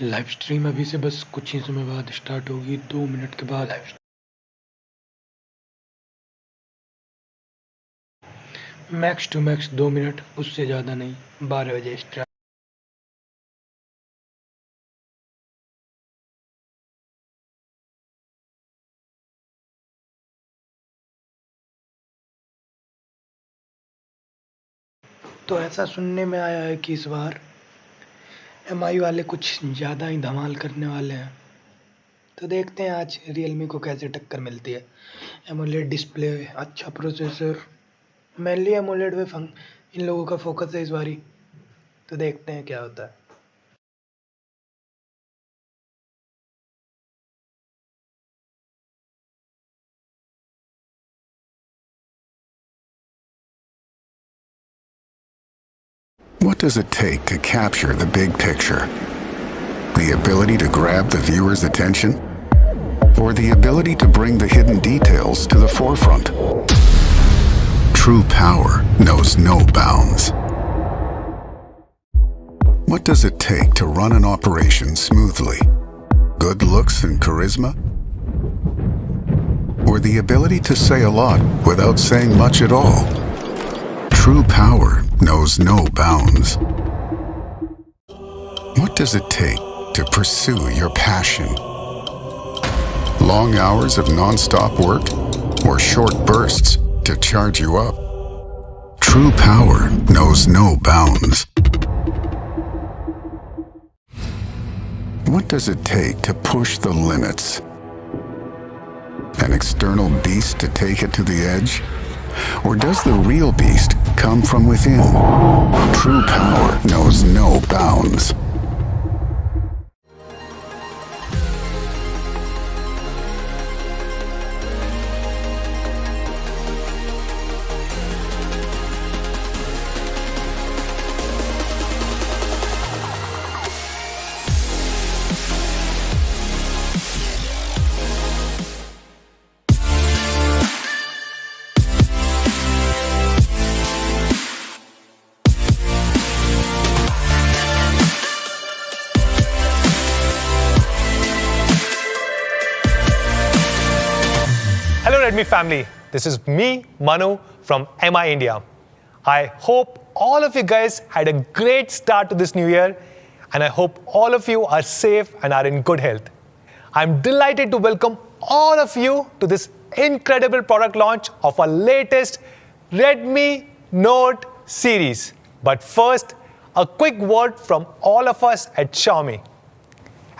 Live stream अभी से बस कुछ ही समय बाद स्टार्ट होगी, 2 मिनट के बाद मैक्स टू मैक्स 2 मिनट, उससे ज़्यादा नहीं। 12 बजे स्टार्ट। तो ऐसा सुनने में आया है कि इस बार एमआई वाले कुछ ज़्यादा ही धमाल करने वाले हैं। तो देखते हैं आज रियलमी को कैसे टक्कर मिलती है। एमोलेड डिस्प्ले, अच्छा प्रोसेसर, मेनली एमोलेड पे इन लोगों का फोकस है इस बारी। तो देखते हैं क्या होता है। What does it take to capture the big picture? The ability to grab the viewer's attention? Or the ability to bring the hidden details to the forefront? True power knows no bounds. What does it take to run an operation smoothly? Good looks and charisma? Or the ability to say a lot without saying much at all? True power knows no bounds. What does it take to pursue your passion? Long hours of non-stop work or short bursts to charge you up? True power knows no bounds. What does it take to push the limits? An external beast to take it to the edge? Or does the real beast come from within? True power knows no bounds. Hello Redmi family, this is me, Manu from MI India. I hope all of you guys had a great start to this new year and I hope all of you are safe and are in good health. I'm delighted to welcome all of you to this incredible product launch of our latest Redmi Note series. But first, a quick word from all of us at Xiaomi.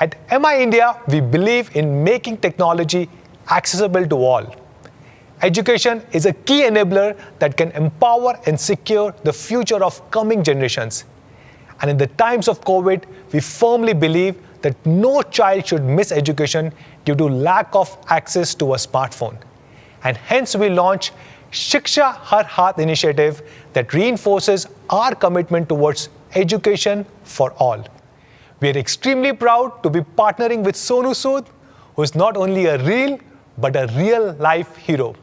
At MI India, we believe in making technology accessible to all. Education is a key enabler that can empower and secure the future of coming generations. And in the times of COVID, we firmly believe that no child should miss education due to lack of access to a smartphone. And hence we launch Shiksha Har Haath initiative that reinforces our commitment towards education for all. We are extremely proud to be partnering with Sonu Sood, who is not only a real but a real-life hero.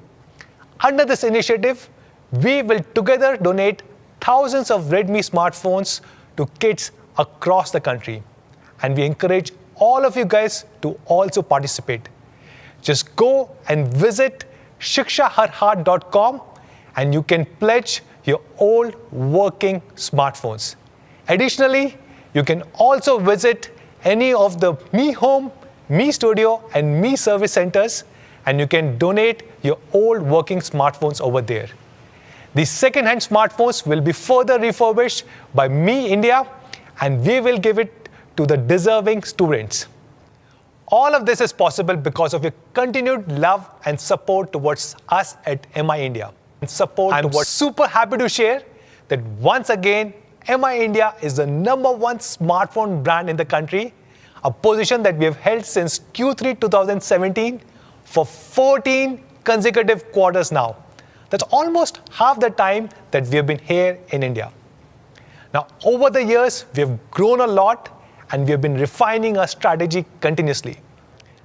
Under this initiative, we will together donate thousands of Redmi smartphones to kids across the country. And we encourage all of you guys to also participate. Just go and visit shikshaharhaath.com and you can pledge your old working smartphones. Additionally, you can also visit any of the Mi Home, Mi Studio and Mi Service centers and you can donate your old working smartphones over there. These second-hand smartphones will be further refurbished by Mi India and we will give it to the deserving students. All of this is possible because of your continued love and support towards us at MI India. I'm super happy to share that once again, MI India is the #1 smartphone brand in the country, a position that we have held since Q3 2017 for 14 consecutive quarters now. That's almost half the time that we have been here in India. Now, over the years, we have grown a lot and we have been refining our strategy continuously.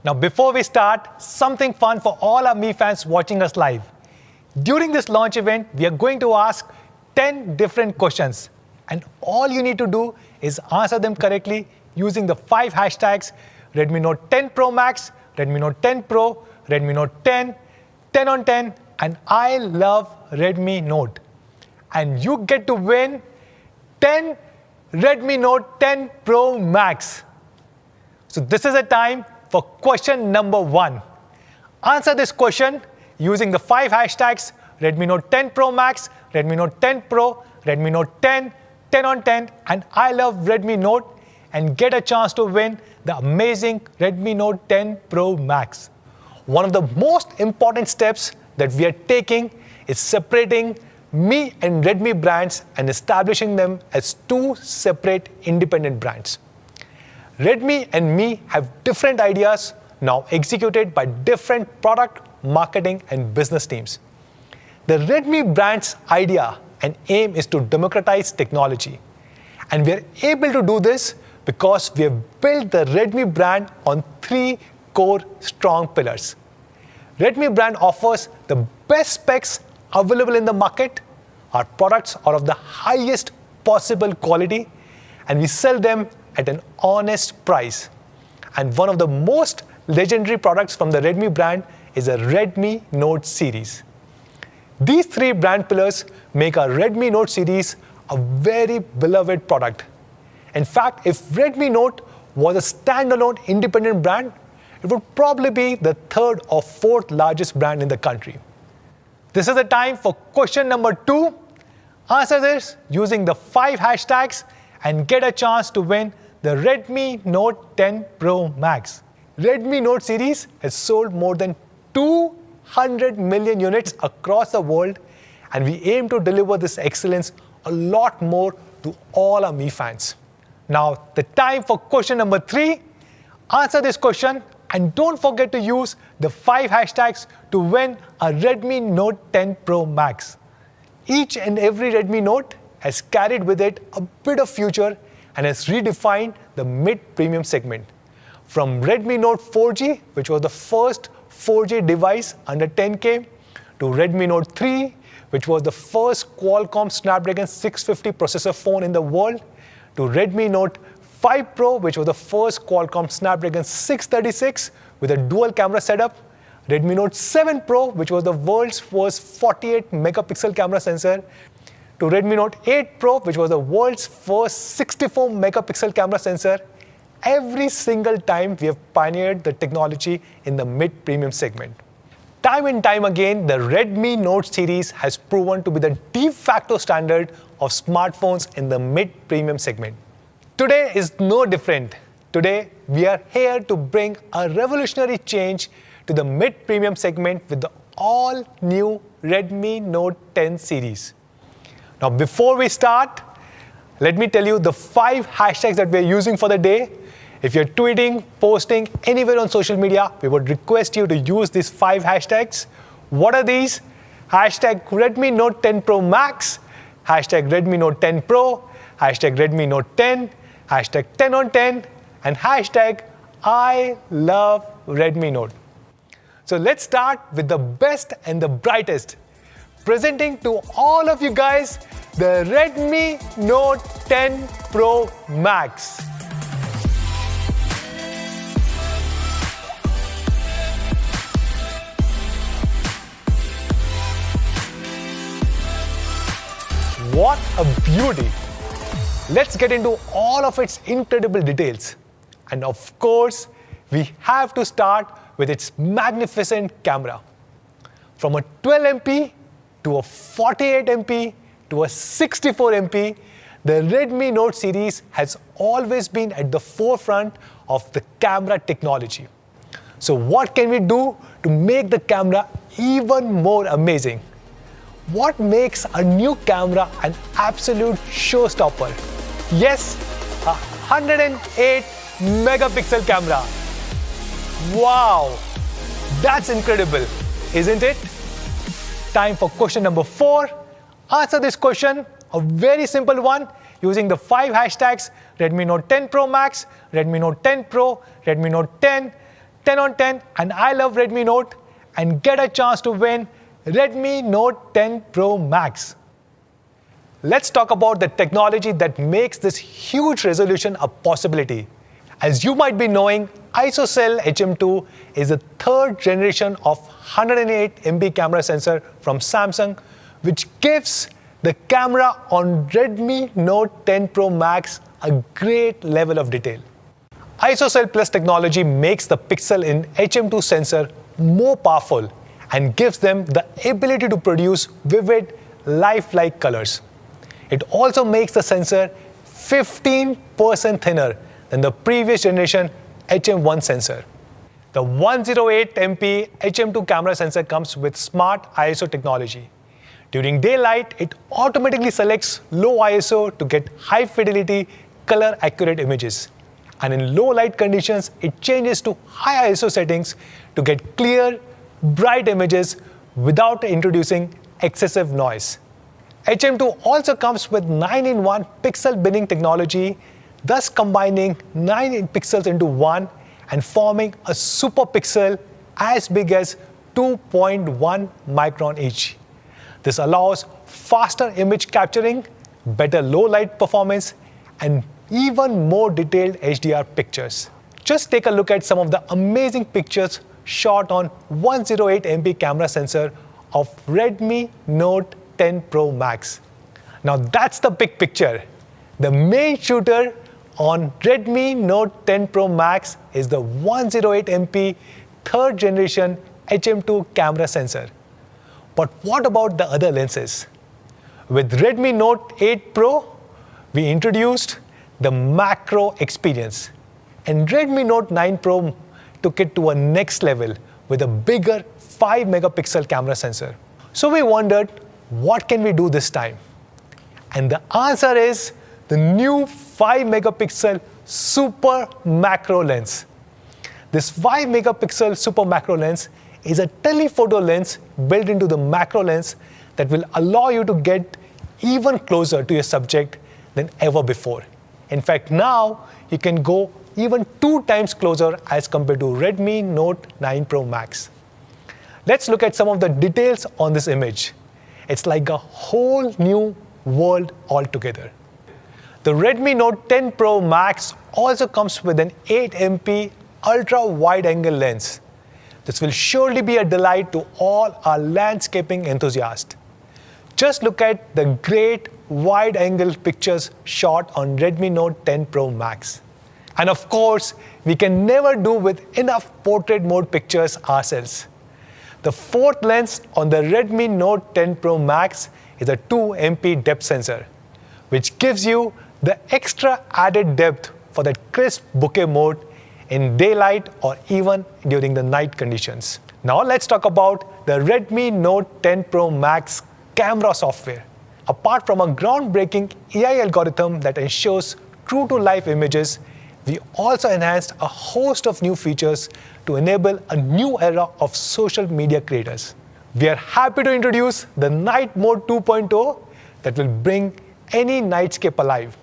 Now, before we start, something fun for all our Mi fans watching us live. During this launch event, we are going to ask 10 different questions. And all you need to do is answer them correctly using the 5 hashtags Redmi Note 10 Pro Max, Redmi Note 10 Pro, Redmi Note 10, 10 on 10, and I love Redmi Note. And you get to win 10 Redmi Note 10 Pro Max. So this is the time for question number 1. Answer this question using the 5 hashtags Redmi Note 10 Pro Max, Redmi Note 10 Pro, Redmi Note 10, 10 on 10, and I love Redmi Note, and get a chance to win the amazing Redmi Note 10 Pro Max. One of the most important steps that we are taking is separating Mi and Redmi brands and establishing them as 2 separate independent brands. Redmi and Mi have different ideas now executed by different product, marketing, and business teams. The Redmi brand's idea and aim is to democratize technology. And we are able to do this because we have built the Redmi brand on 3 core strong pillars. Redmi brand offers the best specs available in the market. Our products are of the highest possible quality, and we sell them at an honest price. And one of the most legendary products from the Redmi brand is a Redmi Note series. These 3 brand pillars make our Redmi Note series a very beloved product. In fact, if Redmi Note was a standalone independent brand, it would probably be the 3rd or 4th largest brand in the country. This is the time for question number 2. Answer this using the 5 hashtags and get a chance to win the Redmi Note 10 Pro Max. Redmi Note series has sold more than 200 million units across the world, and we aim to deliver this excellence a lot more to all our Mi fans. Now, the time for question number 3. Answer this question and don't forget to use the 5 hashtags to win a Redmi Note 10 Pro Max. Each and every Redmi Note has carried with it a bit of future and has redefined the mid-premium segment. From Redmi Note 4G, which was the first 4G device under 10K, to Redmi Note 3, which was the first Qualcomm Snapdragon 650 processor phone in the world, to Redmi Note 5 Pro, which was the first Qualcomm Snapdragon 636 with a dual camera setup, Redmi Note 7 Pro, which was the world's first 48 megapixel camera sensor, to Redmi Note 8 Pro, which was the world's first 64 megapixel camera sensor. Every single time we have pioneered the technology in the mid-premium segment. Time and time again, the Redmi Note series has proven to be the de facto standard of smartphones in the mid-premium segment. Today is no different. Today, we are here to bring a revolutionary change to the mid-premium segment with the all-new Redmi Note 10 series. Now, before we start, let me tell you the 5 hashtags that we are using for the day. If you're tweeting, posting anywhere on social media, we would request you to use these 5 hashtags. What are these? Hashtag Redmi Note 10 Pro Max, hashtag Redmi Note 10 Pro, hashtag Redmi Note 10, hashtag 10 on 10, and hashtag I love Redmi Note. So let's start with the best and the brightest. Presenting to all of you guys, the Redmi Note 10 Pro Max. What a beauty! Let's get into all of its incredible details. And of course, we have to start with its magnificent camera. From a 12 MP to a 48 MP to a 64 MP, the Redmi Note series has always been at the forefront of the camera technology. So what can we do to make the camera even more amazing? What makes a new camera an absolute showstopper? Yes, a 108 megapixel camera. Wow, that's incredible, isn't it? Time for question number 4. Answer this question, a very simple one, using the 5 hashtags Redmi Note 10 Pro Max, Redmi Note 10 Pro, Redmi Note 10, 10 on 10, and I love Redmi Note, and get a chance to win Redmi Note 10 Pro Max. Let's talk about the technology that makes this huge resolution a possibility. As you might be knowing, ISOCELL HM2 is the third generation of 108 MP camera sensor from Samsung, which gives the camera on Redmi Note 10 Pro Max a great level of detail. ISOCELL Plus technology makes the pixel in HM2 sensor more powerful and gives them the ability to produce vivid, lifelike colors. It also makes the sensor 15% thinner than the previous generation HM1 sensor. The 108 MP HM2 camera sensor comes with smart ISO technology. During daylight, it automatically selects low ISO to get high fidelity, color accurate images. And in low light conditions, it changes to high ISO settings to get clear, bright images without introducing excessive noise. HM2 also comes with 9-in-1 pixel binning technology, thus combining 9 pixels into one and forming a super pixel as big as 2.1 micron each. This allows faster image capturing, better low light performance, and even more detailed HDR pictures. Just take a look at some of the amazing pictures shot on 108 MP camera sensor of Redmi Note 10 Pro Max. Now that's the big picture. The main shooter on Redmi Note 10 Pro Max is the 108 MP third generation HM2 camera sensor. But what about the other lenses? With Redmi Note 8 Pro, we introduced the macro experience. And Redmi Note 9 Pro took it to a next level with a bigger 5 megapixel camera sensor. So we wondered, what can we do this time? And the answer is the new 5 megapixel super macro lens. This 5 megapixel super macro lens is a telephoto lens built into the macro lens that will allow you to get even closer to your subject than ever before. In fact, now you can go even 2 times closer as compared to Redmi Note 9 Pro Max. Let's look at some of the details on this image. It's like a whole new world altogether. The Redmi Note 10 Pro Max also comes with an 8 MP ultra wide angle lens. This will surely be a delight to all our landscaping enthusiasts. Just look at the great wide-angle pictures shot on Redmi Note 10 Pro Max. And of course, we can never do with enough portrait mode pictures ourselves. The fourth lens on the Redmi Note 10 Pro Max is a 2 MP depth sensor, which gives you the extra added depth for that crisp bokeh mode in daylight or even during the night conditions. Now let's talk about the Redmi Note 10 Pro Max camera software. Apart from a groundbreaking AI algorithm that ensures true-to-life images, we also enhanced a host of new features to enable a new era of social media creators. We are happy to introduce the Night Mode 2.0 that will bring any nightscape alive.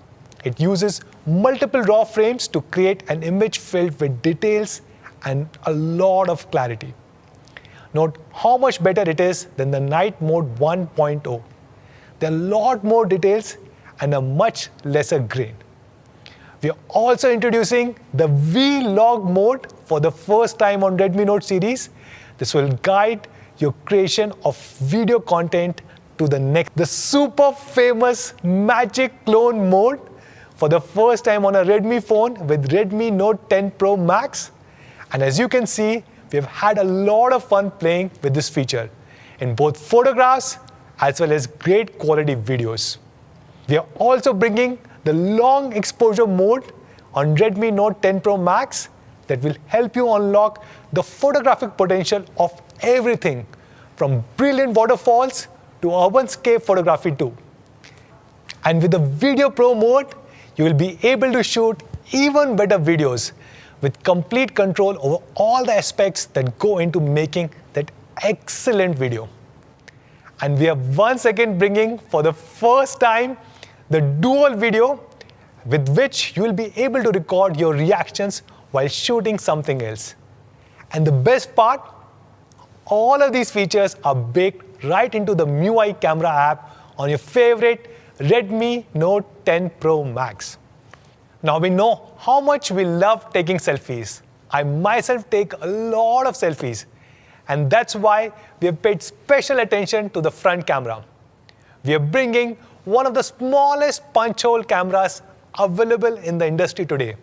It uses multiple raw frames to create an image filled with details and a lot of clarity. Note how much better it is than the Night Mode 1.0. There are a lot more details and a much lesser grain. We are also introducing the Vlog mode for the first time on Redmi Note series. This will guide your creation of video content to the next. The super famous Magic Clone mode for the first time on a Redmi phone with Redmi Note 10 Pro Max. And as you can see, we have had a lot of fun playing with this feature in both photographs as well as great quality videos. We are also bringing the long exposure mode on Redmi Note 10 Pro Max that will help you unlock the photographic potential of everything from brilliant waterfalls to urbanscape photography too. And with the Video Pro mode, you will be able to shoot even better videos with complete control over all the aspects that go into making that excellent video. And we are once again bringing for the first time the dual video with which you will be able to record your reactions while shooting something else. And the best part, all of these features are baked right into the MIUI camera app on your favorite Redmi Note 10 Pro Max. Now we know how much we love taking selfies. I myself take a lot of selfies, and that's why we have paid special attention to the front camera. We are bringing one of the smallest punch hole cameras available in the industry today.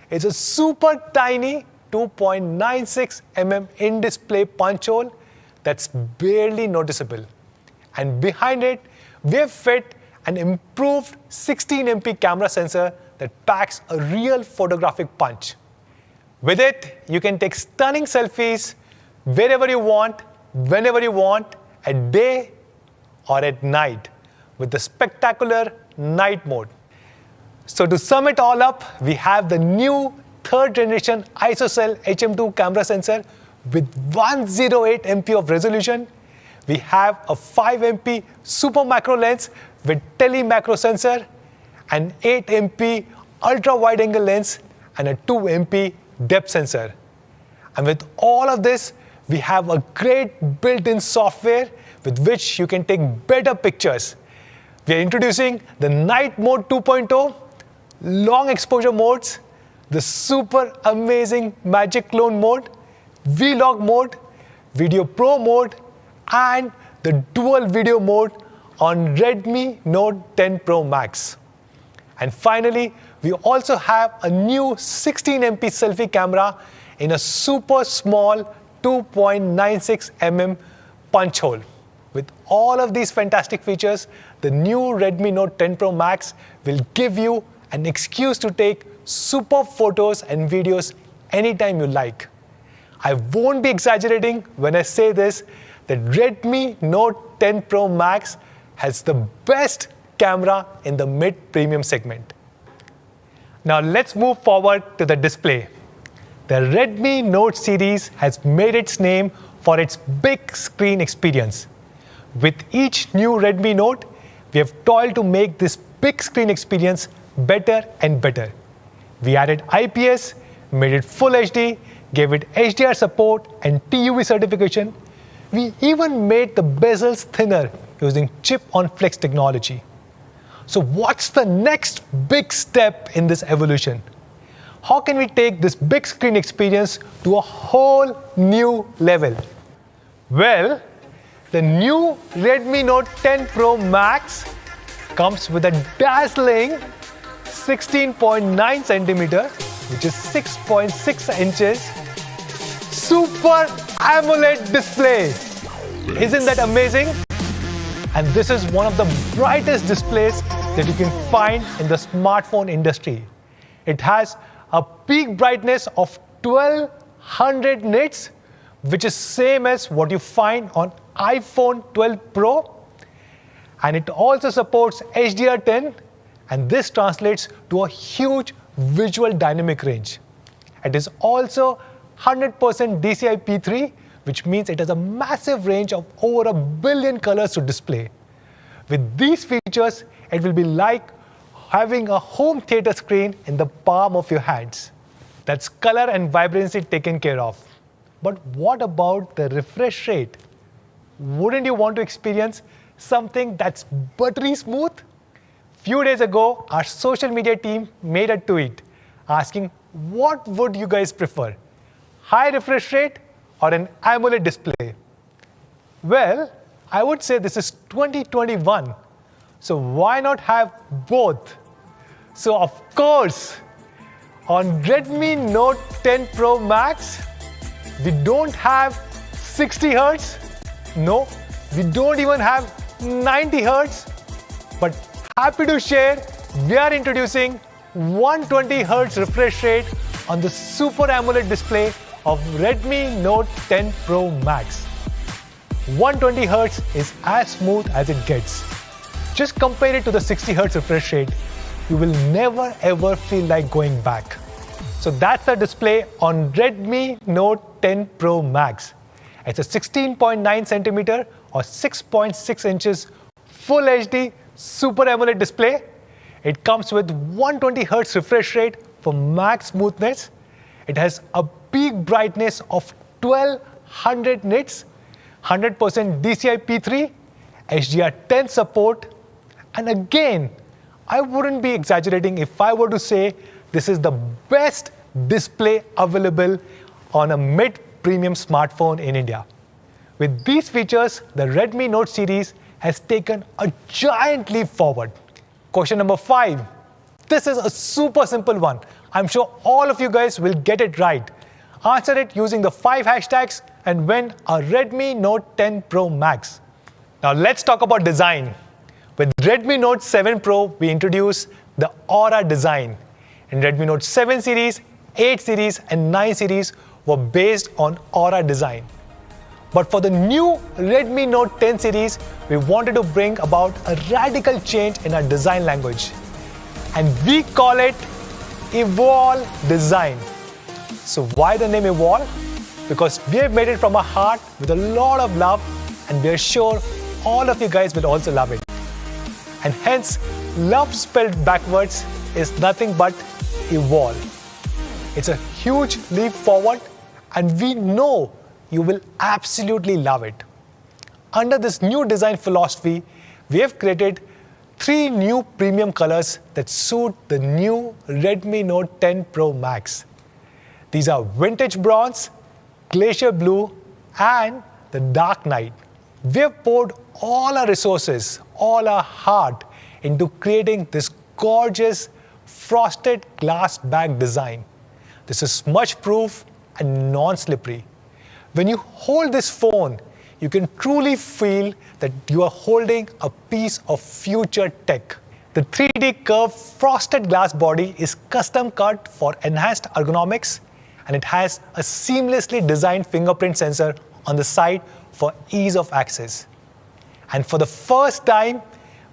It's a super tiny 2.96 mm in-display punch hole that's barely noticeable. And behind it, we have fit an improved 16 MP camera sensor that packs a real photographic punch. With it, you can take stunning selfies wherever you want, whenever you want, at day or at night, with the spectacular night mode. So to sum it all up, we have the new third generation ISOCELL HM2 camera sensor with 108 MP of resolution. We have a 5 MP super macro lens with tele macro sensor, an 8 MP ultra wide angle lens, and a 2 MP depth sensor. And with all of this, we have a great built-in software with which you can take better pictures. We are introducing the Night Mode 2.0, long exposure modes, the super amazing Magic Clone mode, Vlog mode, Video Pro mode, and the dual video mode on Redmi Note 10 Pro Max. And finally, we also have a new 16 MP selfie camera in a super small 2.96 mm punch hole. With all of these fantastic features, the new Redmi Note 10 Pro Max will give you an excuse to take super photos and videos anytime you like. I won't be exaggerating when I say this, that Redmi Note 10 Pro Max has the best camera in the mid-premium segment. Now let's move forward to the display. The Redmi Note series has made its name for its big screen experience. With each new Redmi Note, we have toiled to make this big screen experience better and better. We added IPS, made it full HD, gave it HDR support and TUV certification. We even made the bezels thinner using chip-on-flex technology. So what's the next big step in this evolution? How can we take this big screen experience to a whole new level? Well, the new Redmi Note 10 Pro Max comes with a dazzling 16.9 centimeter, which is 6.6 inches, Super AMOLED display. Isn't that amazing? And this is one of the brightest displays that you can find in the smartphone industry. It has a peak brightness of 1200 nits, which is same as what you find on iPhone 12 Pro. And it also supports HDR10, and this translates to a huge visual dynamic range. It is also 100% DCI P3, which means it has a massive range of over 1 billion colors to display. With these features, it will be like having a home theater screen in the palm of your hands. That's color and vibrancy taken care of. But what about the refresh rate? Wouldn't you want to experience something that's buttery smooth? Few days ago, our social media team made a tweet asking, what would you guys prefer? High refresh rate or an AMOLED display? Well, I would say this is 2021. So why not have both? So of course, on Redmi Note 10 Pro Max, we don't have 60 Hz. No, we don't even have 90 Hz. But happy to share, we are introducing 120 Hz refresh rate on the Super AMOLED display of Redmi Note 10 Pro Max. 120 Hz is as smooth as it gets. Just compare it to the 60 Hz refresh rate. You will never ever feel like going back. So that's the display on Redmi Note 10 Pro Max. It's a 16.9 centimeter or 6.6 inches Full HD Super AMOLED display. It comes with 120 Hz refresh rate for max smoothness. It has a peak brightness of 1200 nits, 100% DCI P3, HDR10 support, and again, I wouldn't be exaggerating if I were to say this is the best display available on a mid-premium smartphone in India. With these features, the Redmi Note series has taken a giant leap forward. Question number 5. This is a super simple one. I'm sure all of you guys will get it right. Answer it using the 5 hashtags and win a Redmi Note 10 Pro Max. Now let's talk about design. With Redmi Note 7 Pro, we introduced the Aura design. In Redmi Note 7 series, 8 series and 9 series were based on Aura design. But for the new Redmi Note 10 series, we wanted to bring about a radical change in our design language. And we call it Evolve Design. So why the name Evolve? Because we have made it from our heart with a lot of love, and we are sure all of you guys will also love it. And hence, love spelled backwards is nothing but evolve. It's a huge leap forward, and we know you will absolutely love it. Under this new design philosophy, we have created 3 new premium colors that suit the new Redmi Note 10 Pro Max. These are Vintage Bronze, Glacier Blue, and the Dark Night. We have poured all our resources, all our heart into creating this gorgeous frosted glass back design. This is smudge-proof and non-slippery. When you hold this phone, you can truly feel that you are holding a piece of future tech. The 3D curved frosted glass body is custom cut for enhanced ergonomics, and it has a seamlessly designed fingerprint sensor on the side for ease of access. And for the first time,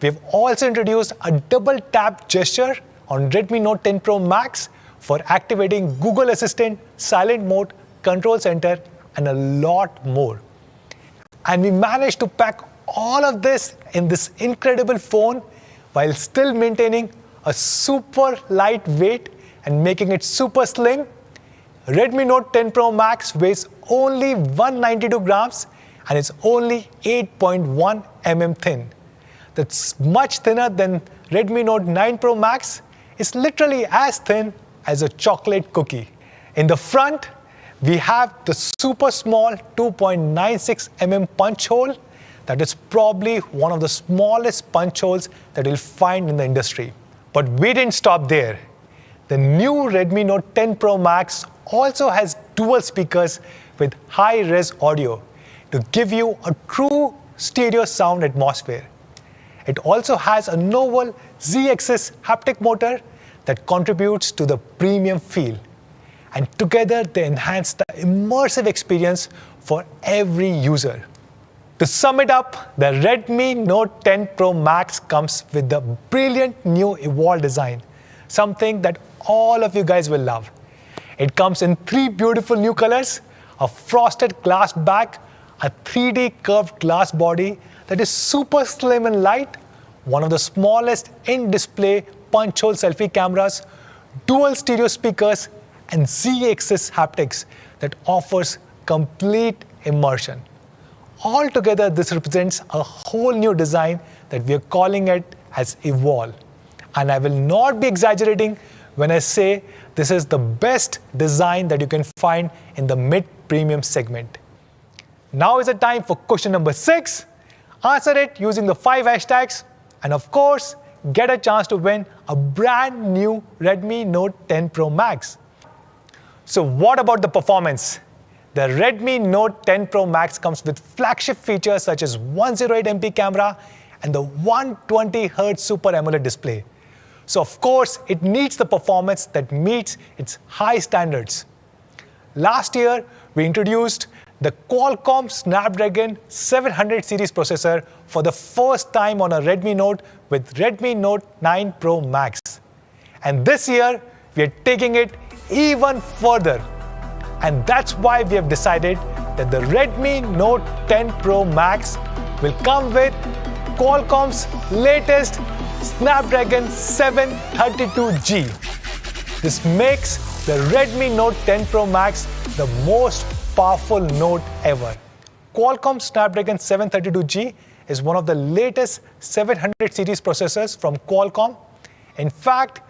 we have also introduced a double tap gesture on Redmi Note 10 Pro Max for activating Google Assistant, silent mode, control center, and a lot more. And we managed to pack all of this in this incredible phone while still maintaining a super light weight and making it super slim. Redmi Note 10 Pro Max weighs only 192 grams and is only 8.1 mm thin. That's much thinner than Redmi Note 9 Pro Max. It's literally as thin as a chocolate cookie. In the front, we have the super small 2.96 mm punch hole that is probably one of the smallest punch holes that you'll find in the industry. But we didn't stop there. The new Redmi Note 10 Pro Max also has dual speakers with high-res audio to give you a true stereo sound atmosphere. It also has a novel Z-axis haptic motor that contributes to the premium feel. And together they enhance the immersive experience for every user. To sum it up, the Redmi Note 10 Pro Max comes with the brilliant new Evolve design, something that all of you guys will love. It comes in 3 beautiful new colors, a frosted glass back, a 3D curved glass body that is super slim and light, one of the smallest in-display punch hole selfie cameras, dual stereo speakers, and Z-axis haptics that offers complete immersion. Altogether, this represents a whole new design that we are calling it as Evolve. And I will not be exaggerating when I say this is the best design that you can find in the mid-premium segment. Now is the time for question number 6. Answer it using the 5 hashtags, and of course, get a chance to win a brand new Redmi Note 10 Pro Max. So what about the performance? The Redmi Note 10 Pro Max comes with flagship features such as 108MP camera and the 120Hz Super AMOLED display. So of course, it needs the performance that meets its high standards. Last year, we introduced the Qualcomm Snapdragon 700 series processor for the first time on a Redmi Note with Redmi Note 9 Pro Max. And this year, we are taking it even further. And that's why we have decided that the Redmi Note 10 Pro Max will come with Qualcomm's latest Snapdragon 732G. This makes the Redmi Note 10 Pro Max the most powerful Note ever. Qualcomm Snapdragon 732G is one of the latest 700 series processors from Qualcomm, In fact,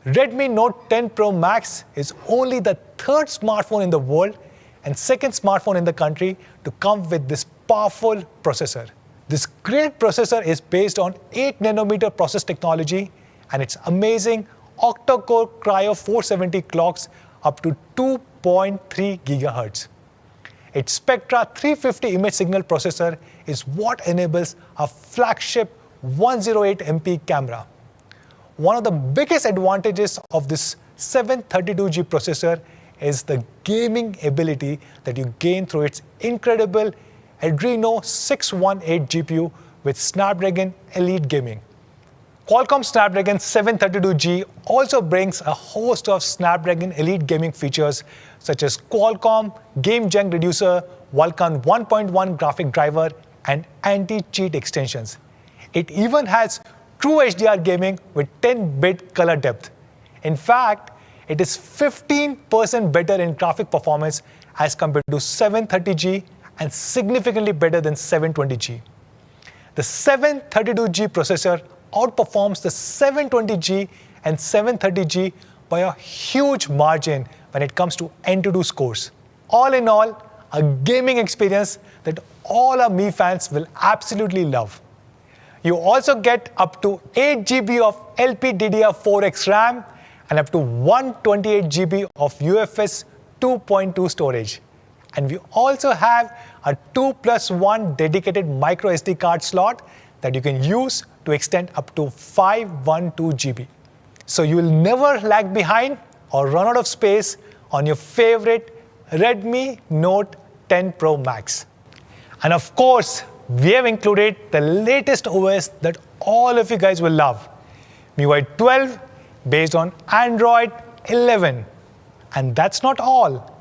Redmi Note 10 Pro Max is only the third smartphone in the world and second smartphone in the country to come with this powerful processor. This great processor is based on 8nm process technology, and its amazing octa-core Cryo 470 clocks up to 2.3 GHz. Its Spectra 350 image signal processor is what enables a flagship 108MP camera. One of the biggest advantages of this 732G processor is the gaming ability that you gain through its incredible Adreno 618 GPU with Snapdragon Elite Gaming. Qualcomm Snapdragon 732G also brings a host of Snapdragon Elite Gaming features such as Qualcomm Game Junk Reducer, Vulkan 1.1 graphic driver, and anti-cheat extensions. It even has true HDR gaming with 10-bit color depth. In fact, it is 15% better in graphic performance as compared to 730G and significantly better than 720G. The 732G processor outperforms the 720G and 730G by a huge margin when it comes to Antutu scores. All in all, a gaming experience that all our Mi fans will absolutely love. You also get up to 8GB of LPDDR4X RAM and up to 128GB of UFS 2.2 storage. And we also have a 2+1 dedicated micro SD card slot that you can use to extend up to 512GB. So you will never lag behind or run out of space on your favorite Redmi Note 10 Pro Max. And of course, we have included the latest OS that all of you guys will love, MIUI 12 based on Android 11. And that's not all.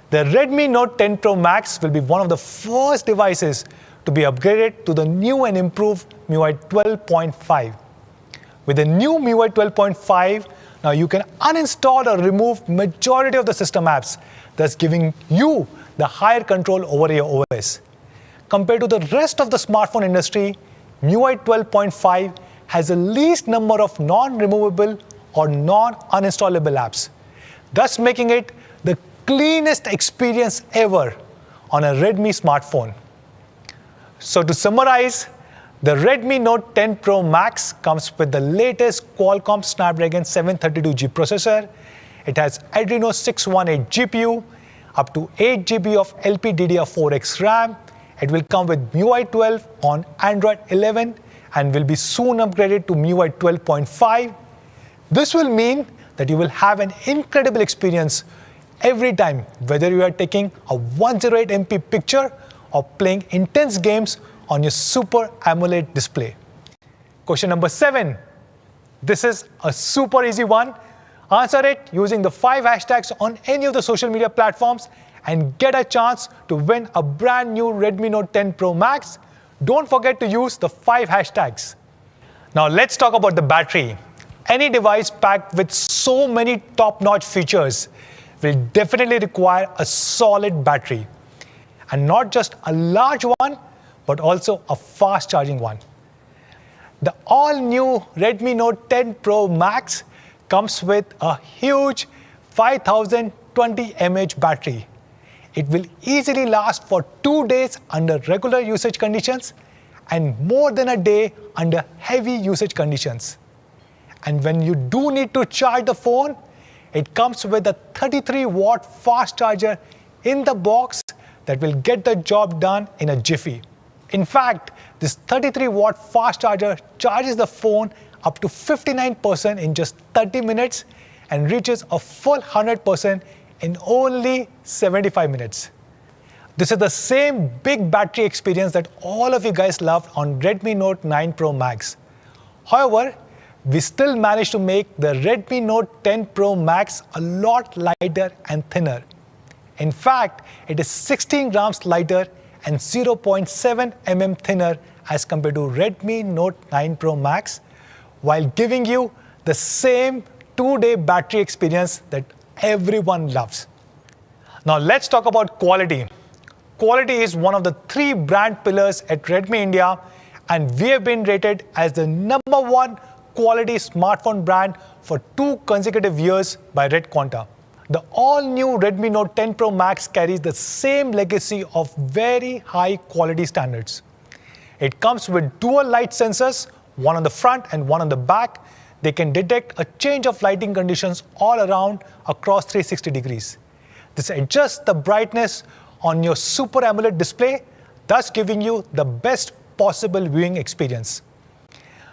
The Redmi Note 10 Pro Max will be one of the first devices to be upgraded to the new and improved MIUI 12.5. With the new MIUI 12.5, now you can uninstall or remove majority of the system apps, thus giving you the higher control over your OS. Compared to the rest of the smartphone industry, MIUI 12.5 has the least number of non-removable or non-uninstallable apps, thus making it the cleanest experience ever on a Redmi smartphone. So to summarize, the Redmi Note 10 Pro Max comes with the latest Qualcomm Snapdragon 732G processor. It has Adreno 618 GPU, up to 8GB of LPDDR4X RAM. It will come with MIUI 12 on Android 11 and will be soon upgraded to MIUI 12.5. This will mean that you will have an incredible experience every time, whether you are taking a 108MP picture or playing intense games on your Super AMOLED display. Question number 7. This is a super easy one. Answer it using the 5 hashtags on any of the social media platforms and get a chance to win a brand new Redmi Note 10 Pro Max. Don't forget to use the 5 hashtags. Now let's talk about the battery. Any device packed with so many top-notch features will definitely require a solid battery. And not just a large one, but also a fast charging one. The all-new Redmi Note 10 Pro Max comes with a huge 5020 mAh battery. It will easily last for 2 days under regular usage conditions and more than a day under heavy usage conditions. And when you do need to charge the phone, it comes with a 33-watt fast charger in the box that will get the job done in a jiffy. In fact, this 33-watt fast charger charges the phone up to 59% in just 30 minutes and reaches a full 100% in only 75 minutes. This is the same big battery experience that all of you guys loved on Redmi Note 9 Pro Max. However, we still managed to make the Redmi Note 10 Pro Max a lot lighter and thinner. In fact, it is 16 grams lighter and 0.7 mm thinner as compared to Redmi Note 9 Pro Max, while giving you the same 2-day battery experience that everyone loves. Now let's talk about quality. Quality is one of the 3 brand pillars at Redmi India, and we have been rated as the #1 quality smartphone brand for 2 consecutive years by Red Quanta. The all-new Redmi Note 10 Pro Max carries the same legacy of very high quality standards. It comes with dual light sensors, one on the front and one on the back. They can detect a change of lighting conditions all around across 360 degrees. This adjusts the brightness on your Super AMOLED display, thus giving you the best possible viewing experience.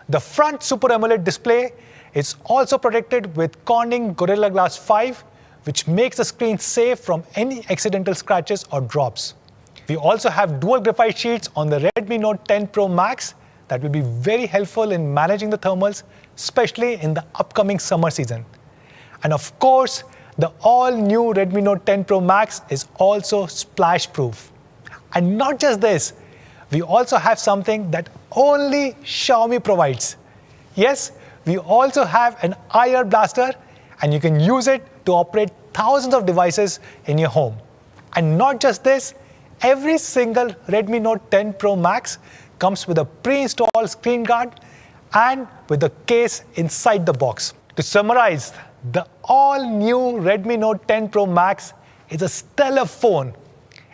The front Super AMOLED display is also protected with Corning Gorilla Glass 5, which makes the screen safe from any accidental scratches or drops. We also have dual graphite sheets on the Redmi Note 10 Pro Max that will be very helpful in managing the thermals, especially in the upcoming summer season. And of course, the all-new Redmi Note 10 Pro Max is also splash-proof. And not just this, we also have something that only Xiaomi provides. Yes, we also have an IR blaster, and you can use it to operate thousands of devices in your home. And not just this, every single Redmi Note 10 Pro Max comes with a pre-installed screen guard and with a case inside the box. To summarize, the all-new Redmi Note 10 Pro Max is a stellar phone.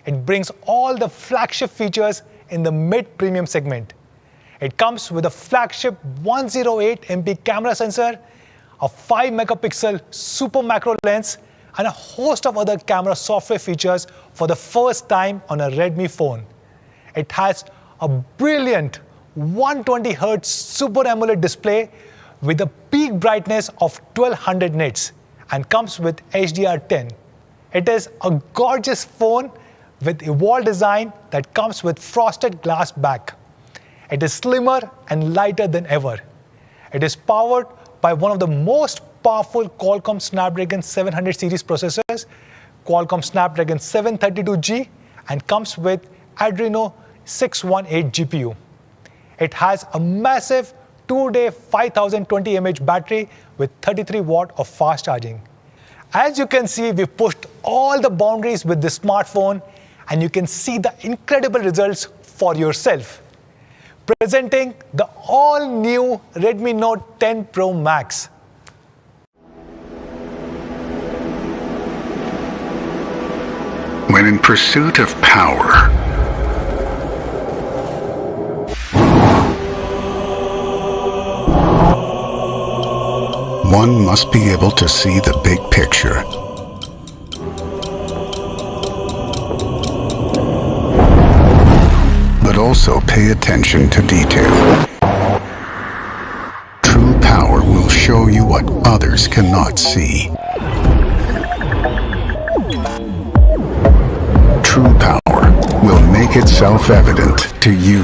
It brings all the flagship features in the mid-premium segment. It comes with a flagship 108MP camera sensor, a 5-megapixel super macro lens, and a host of other camera software features for the first time on a Redmi phone. It has a brilliant 120Hz Super AMOLED display with a peak brightness of 1200 nits and comes with HDR10. It is a gorgeous phone with evolved design that comes with frosted glass back. It is slimmer and lighter than ever. It is powered by one of the most powerful Qualcomm Snapdragon 700 series processors, Qualcomm Snapdragon 732G, and comes with Adreno 618 GPU. It has a massive 2-day 5020 mAh battery with 33 watt of fast charging. As you can see, we've pushed all the boundaries with this smartphone, and you can see the incredible results for yourself. Presenting the all-new Redmi Note 10 Pro Max. When in pursuit of power, one must be able to see the big picture. But also pay attention to detail. True power will show you what others cannot see. True power will make itself evident to you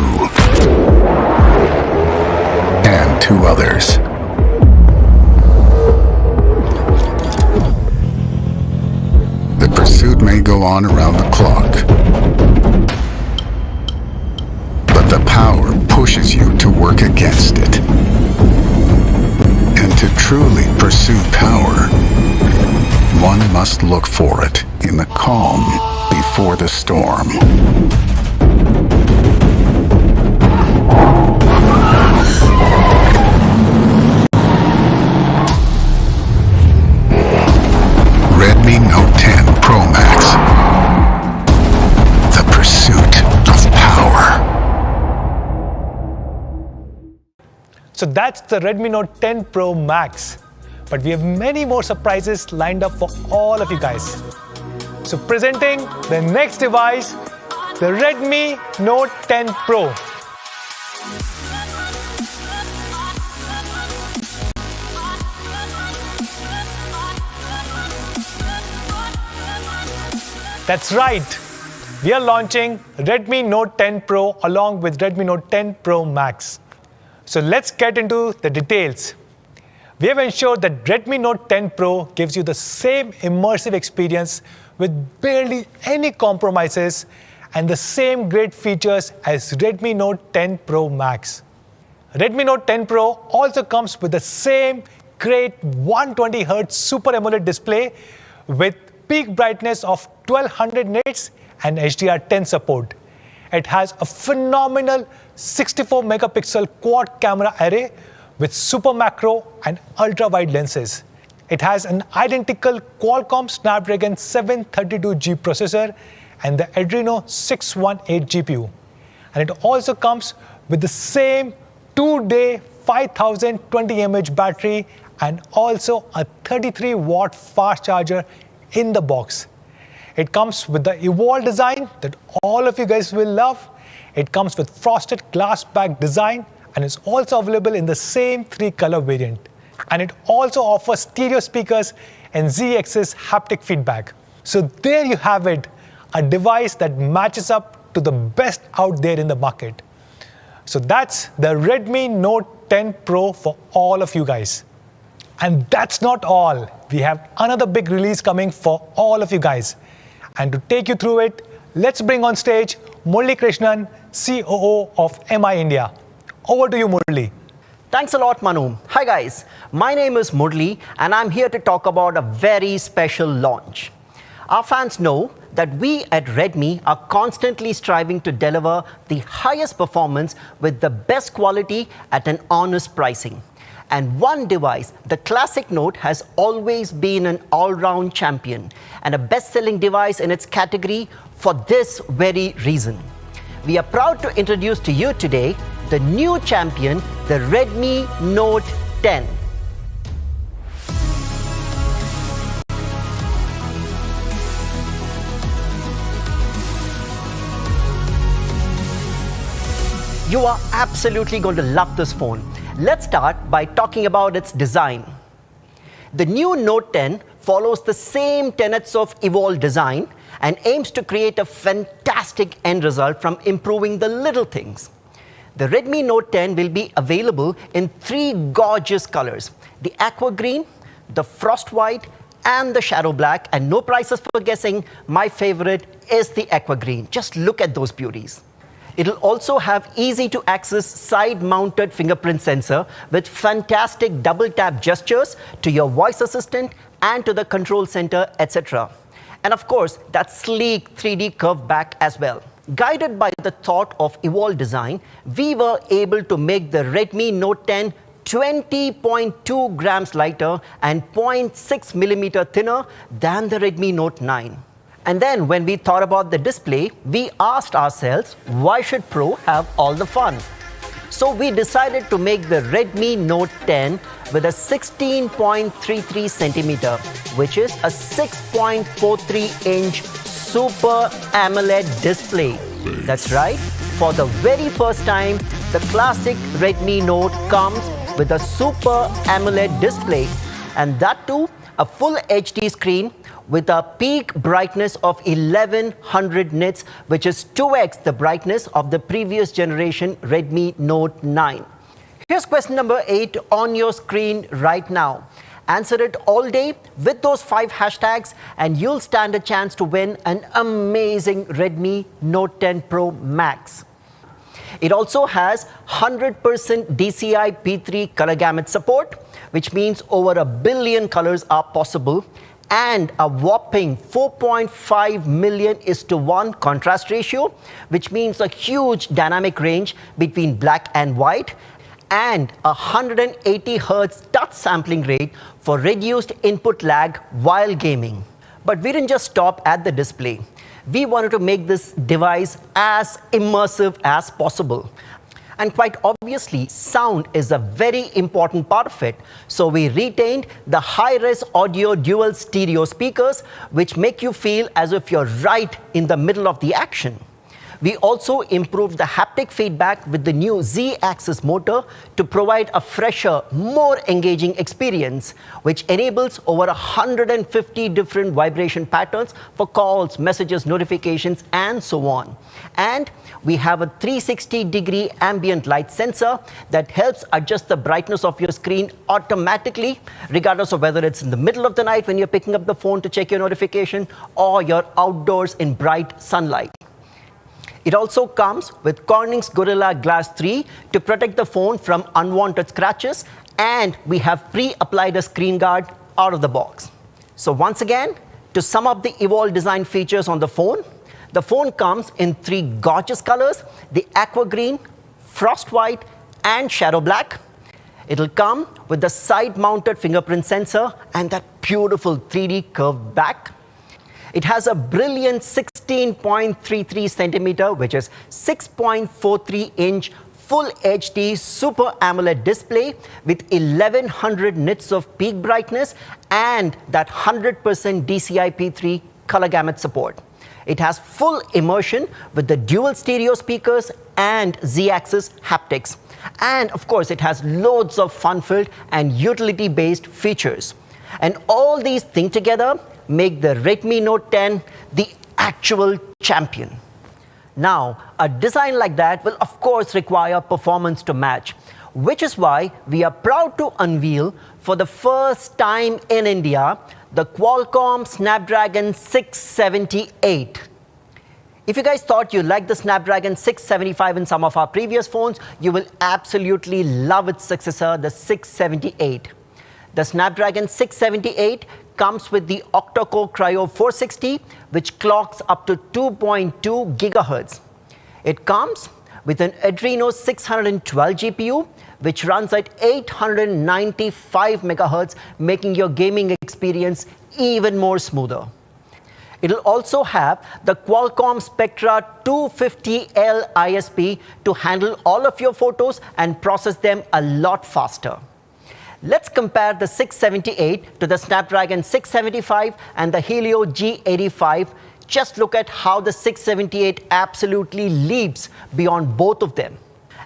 and to others. The pursuit may go on around the clock, but the power pushes you to work against it. And to truly pursue power, one must look for it in the calm before the storm. Redmi Note 10 Pro Max. The pursuit of power. So that's the Redmi Note 10 Pro Max. But we have many more surprises lined up for all of you guys. So presenting the next device, the Redmi Note 10 Pro. That's right. We are launching Redmi Note 10 Pro along with Redmi Note 10 Pro Max. So let's get into the details. We have ensured that Redmi Note 10 Pro gives you the same immersive experience with barely any compromises and the same great features as Redmi Note 10 Pro Max. Redmi Note 10 Pro also comes with the same great 120Hz Super AMOLED display with peak brightness of 1200 nits and HDR10 support. It has a phenomenal 64 megapixel quad camera array with super macro and ultra wide lenses. It has an identical Qualcomm Snapdragon 732G processor and the Adreno 618 GPU. And it also comes with the same 2-day 5020 mAh battery and also a 33-watt fast charger in the box. It comes with the Evolved design that all of you guys will love. It comes with frosted glass back design and is also available in the same 3-color variant. And it also offers stereo speakers and Z-axis haptic feedback. So there you have it, a device that matches up to the best out there in the market. So that's the Redmi Note 10 Pro for all of you guys. And that's not all. We have another big release coming for all of you guys. And to take you through it, let's bring on stage Murali Krishnan, COO of MI India. Over to you, Murali. Thanks a lot, Manu. Hi guys, my name is Murali and I'm here to talk about a very special launch. Our fans know that we at Redmi are constantly striving to deliver the highest performance with the best quality at an honest pricing. And one device, the Classic Note, has always been an all-round champion and a best-selling device in its category for this very reason. We are proud to introduce to you today the new champion, the Redmi Note 10. You are absolutely going to love this phone. Let's start by talking about its design. The new Note 10 follows the same tenets of Evolved design and aims to create a fantastic end result from improving the little things. The Redmi Note 10 will be available in 3 gorgeous colors: the aqua green, the frost white, and the shadow black. And no prizes for guessing, my favorite is the aqua green. Just look at those beauties. It'll also have easy-to-access side-mounted fingerprint sensor with fantastic double-tap gestures to your voice assistant and to the control center, etc. And of course, that sleek 3D curved back as well. Guided by the thought of Evolved design, we were able to make the Redmi Note 10 20.2 grams lighter and 0.6 millimeter thinner than the Redmi Note 9. And then when we thought about the display, we asked ourselves, why should Pro have all the fun? So we decided to make the Redmi Note 10 with a 16.33 centimeter, which is a 6.43-inch Super AMOLED display. That's right, for the very first time, the classic Redmi Note comes with a Super AMOLED display, and that too, a full HD screen with a peak brightness of 1100 nits, which is 2x the brightness of the previous generation Redmi Note 9. Here's question number 8 on your screen right now. Answer it all day with those 5 hashtags and you'll stand a chance to win an amazing Redmi Note 10 Pro Max. It also has 100% DCI P3 color gamut support, which means over 1 billion colors are possible, and a whopping 4.5 million /1 contrast ratio, which means a huge dynamic range between black and white, and a 180 Hz touch sampling rate for reduced input lag while gaming. But we didn't just stop at the display. We wanted to make this device as immersive as possible. And quite obviously, sound is a very important part of it. So we retained the high-res audio dual stereo speakers, which make you feel as if you're right in the middle of the action. We also improved the haptic feedback with the new Z-axis motor to provide a fresher, more engaging experience, which enables over 150 different vibration patterns for calls, messages, notifications, and so on. And we have a 360-degree ambient light sensor that helps adjust the brightness of your screen automatically, regardless of whether it's in the middle of the night when you're picking up the phone to check your notification or you're outdoors in bright sunlight. It also comes with Corning's Gorilla Glass 3 to protect the phone from unwanted scratches, and we have pre-applied a screen guard out of the box. So once again, to sum up the Evolved design features on the phone comes in 3 gorgeous colors: the aqua green, frost white, and shadow black. It'll come with the side-mounted fingerprint sensor and that beautiful 3D curved back. It has a brilliant 16.33 centimeter, which is 6.43-inch Full HD Super AMOLED display with 1100 nits of peak brightness and that 100% DCI-P3 color gamut support. It has full immersion with the dual stereo speakers and Z-axis haptics. And of course, it has loads of fun-filled and utility-based features. And all these things together make the Redmi Note 10 the actual champion. Now, a design like that will of course require performance to match, which is why we are proud to unveil for the first time in India the Qualcomm Snapdragon 678. If you guys thought you liked the Snapdragon 675 in some of our previous phones, you will absolutely love its successor, the 678. The Snapdragon 678 comes with the octa-core Cryo 460, which clocks up to 2.2 gigahertz. It comes with an Adreno 612 GPU, which runs at 895 megahertz, making your gaming experience even more smoother. It'll also have the Qualcomm Spectra 250L ISP to handle all of your photos and process them a lot faster. Let's compare the 678 to the Snapdragon 675 and the Helio G85. Just look at how the 678 absolutely leaps beyond both of them.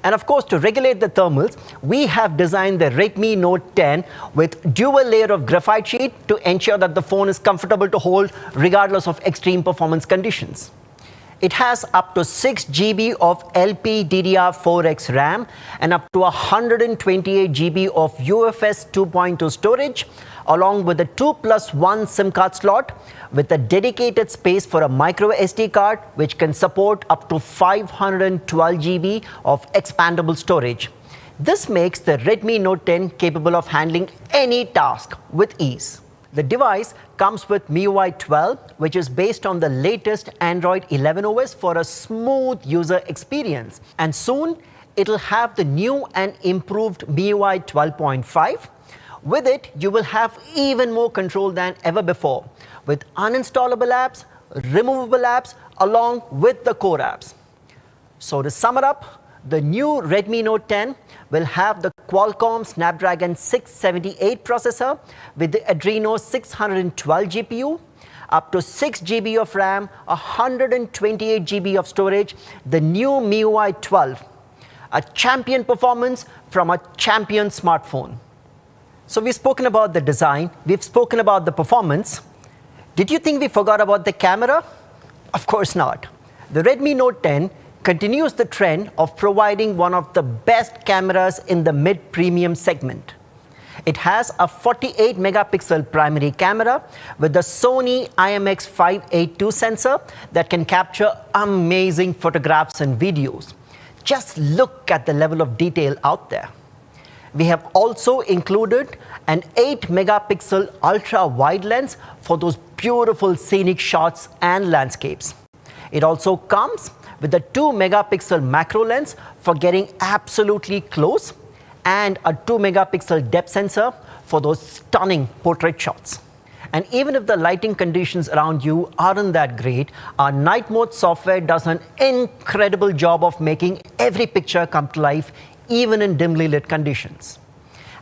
And of course, to regulate the thermals, we have designed the Redmi Note 10 with dual layer of graphite sheet to ensure that the phone is comfortable to hold regardless of extreme performance conditions. It has up to 6 GB of LPDDR4X RAM and up to 128 GB of UFS 2.2 storage, along with a 2+1 SIM card slot with a dedicated space for a micro SD card, which can support up to 512 GB of expandable storage. This makes the Redmi Note 10 capable of handling any task with ease. The device comes with MIUI 12, which is based on the latest Android 11 OS for a smooth user experience. And soon, it'll have the new and improved MIUI 12.5. With it, you will have even more control than ever before, with uninstallable apps, removable apps, along with the core apps. So to sum it up, the new Redmi Note 10 will have the Qualcomm Snapdragon 678 processor with the Adreno 612 GPU, up to 6 GB of RAM, 128 GB of storage, the new MIUI 12, a champion performance from a champion smartphone. So we've spoken about the design, we've spoken about the performance. Did you think we forgot about the camera? Of course not. The Redmi Note 10 continues the trend of providing one of the best cameras in the mid-premium segment. It has a 48 megapixel primary camera with the Sony IMX582 sensor that can capture amazing photographs and videos. Just look at the level of detail out there. We have also included an 8 megapixel ultra wide lens for those beautiful scenic shots and landscapes. It also comes with a 2 megapixel macro lens for getting absolutely close and a 2 megapixel depth sensor for those stunning portrait shots. And even if the lighting conditions around you aren't that great, our night mode software does an incredible job of making every picture come to life, even in dimly lit conditions.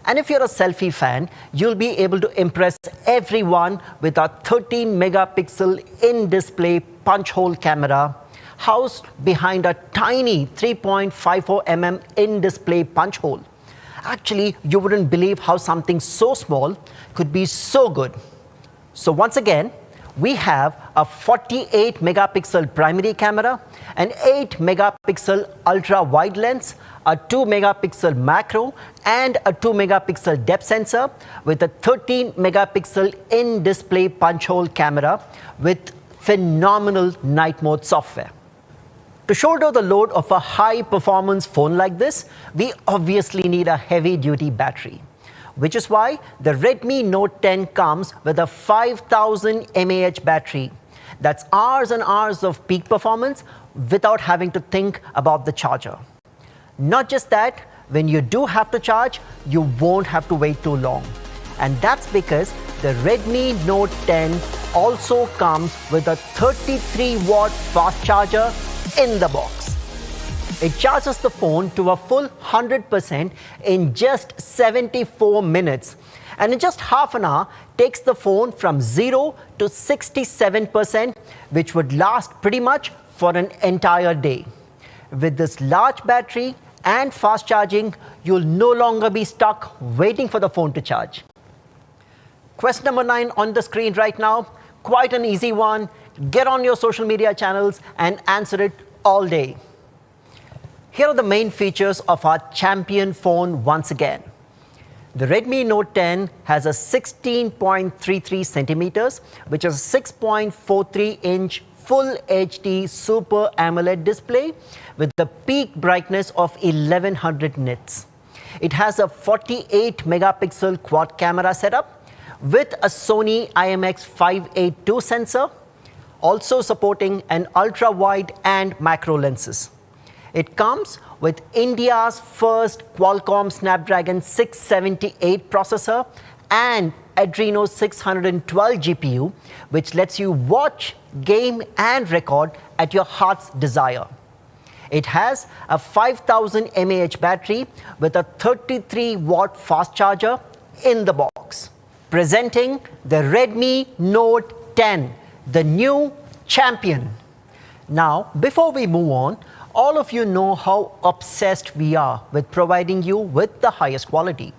And if you're a selfie fan, you'll be able to impress everyone with our 13 megapixel in-display punch hole camera housed behind a tiny 3.54 mm in-display punch hole. Actually, you wouldn't believe how something so small could be so good. So once again, we have a 48 megapixel primary camera, an 8 megapixel ultra wide lens, a 2 megapixel macro, and a 2 megapixel depth sensor with a 13 megapixel in-display punch hole camera with phenomenal night mode software. To shoulder the load of a high-performance phone like this, we obviously need a heavy-duty battery, which is why the Redmi Note 10 comes with a 5000 mAh battery. That's hours and hours of peak performance without having to think about the charger. Not just that, when you do have to charge, you won't have to wait too long. And that's because the Redmi Note 10 also comes with a 33-watt fast charger in the box. It charges the phone to a full 100% in just 74 minutes. And in just half an hour, takes the phone from 0 to 67%, which would last pretty much for an entire day. With this large battery and fast charging, you'll no longer be stuck waiting for the phone to charge. Question number 9 on the screen right now, quite an easy one. Get on your social media channels and answer it all day. Here are the main features of our champion phone once again. The Redmi Note 10 has a 16.33 centimeters, which is a 6.43-inch Full HD Super AMOLED display with the peak brightness of 1100 nits. It has a 48 megapixel quad camera setup with a Sony IMX582 sensor, also supporting an ultra-wide and macro lenses. It comes with India's first Qualcomm Snapdragon 678 processor and Adreno 612 GPU, which lets you watch, game and record at your heart's desire. It has a 5000 mAh battery with a 33-watt fast charger in the box. Presenting the Redmi Note 10, the new champion. Now, before we move on, all of you know how obsessed we are with providing you with the highest quality,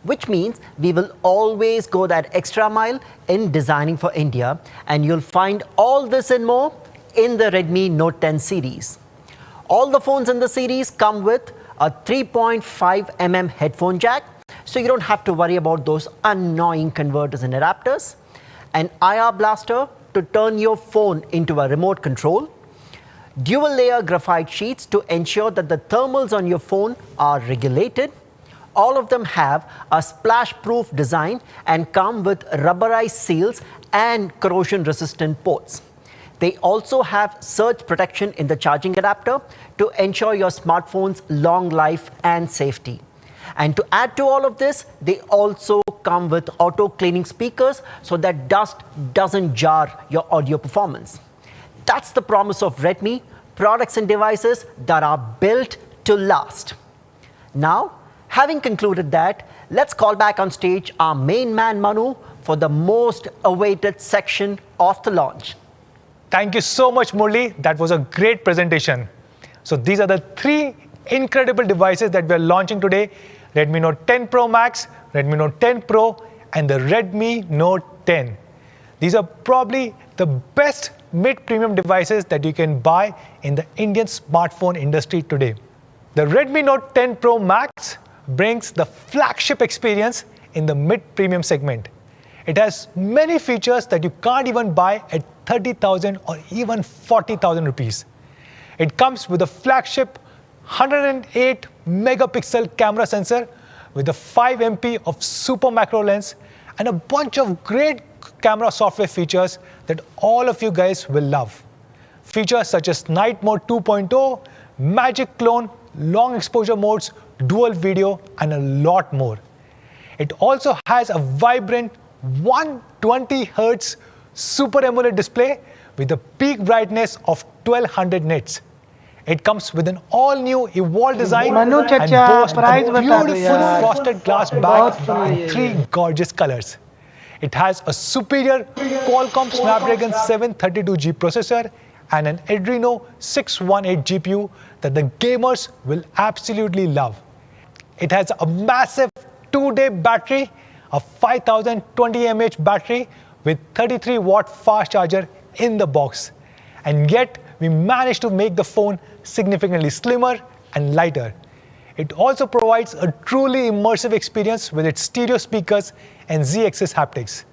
which means we will always go that extra mile in designing for India, and you'll find all this and more in the Redmi Note 10 series. All the phones in the series come with a 3.5mm headphone jack, so you don't have to worry about those annoying converters and adapters, an IR blaster to turn your phone into a remote control, dual layer graphite sheets to ensure that the thermals on your phone are regulated. All of them have a splash-proof design and come with rubberized seals and corrosion-resistant ports. They also have surge protection in the charging adapter to ensure your smartphone's long life and safety. And to add to all of this, they also come with auto-cleaning speakers so that dust doesn't jar your audio performance. That's the promise of Redmi, products and devices that are built to last. Now, having concluded that, let's call back on stage our main man Manu for the most awaited section of the launch. Thank you so much, Murli. That was a great presentation. So these are the 3 incredible devices that we are launching today: Redmi Note 10 Pro Max, Redmi Note 10 Pro, and the Redmi Note 10. These are probably the best mid-premium devices that you can buy in the Indian smartphone industry today. The Redmi Note 10 Pro Max brings the flagship experience in the mid-premium segment. It has many features that you can't even buy at 30,000 or even 40,000 rupees. It comes with a flagship 108 megapixel camera sensor with a 5 MP of super macro lens and a bunch of great camera software features that all of you guys will love. Features such as Night Mode 2.0, Magic Clone, long exposure modes, dual video, and a lot more. It also has a vibrant 120Hz Super AMOLED display with a peak brightness of 1200 nits. It comes with an all-new Evolved design and boasts a beautiful frosted glass back in 3 gorgeous colors. It has a superior Qualcomm Snapdragon 732G processor and an Adreno 618 GPU that the gamers will absolutely love. It has a massive 2-day battery, a 5020 mAh battery with 33-watt fast charger in the box. And yet, we managed to make the phone significantly slimmer and lighter. It also provides a truly immersive experience with its stereo speakers and Z-axis haptics.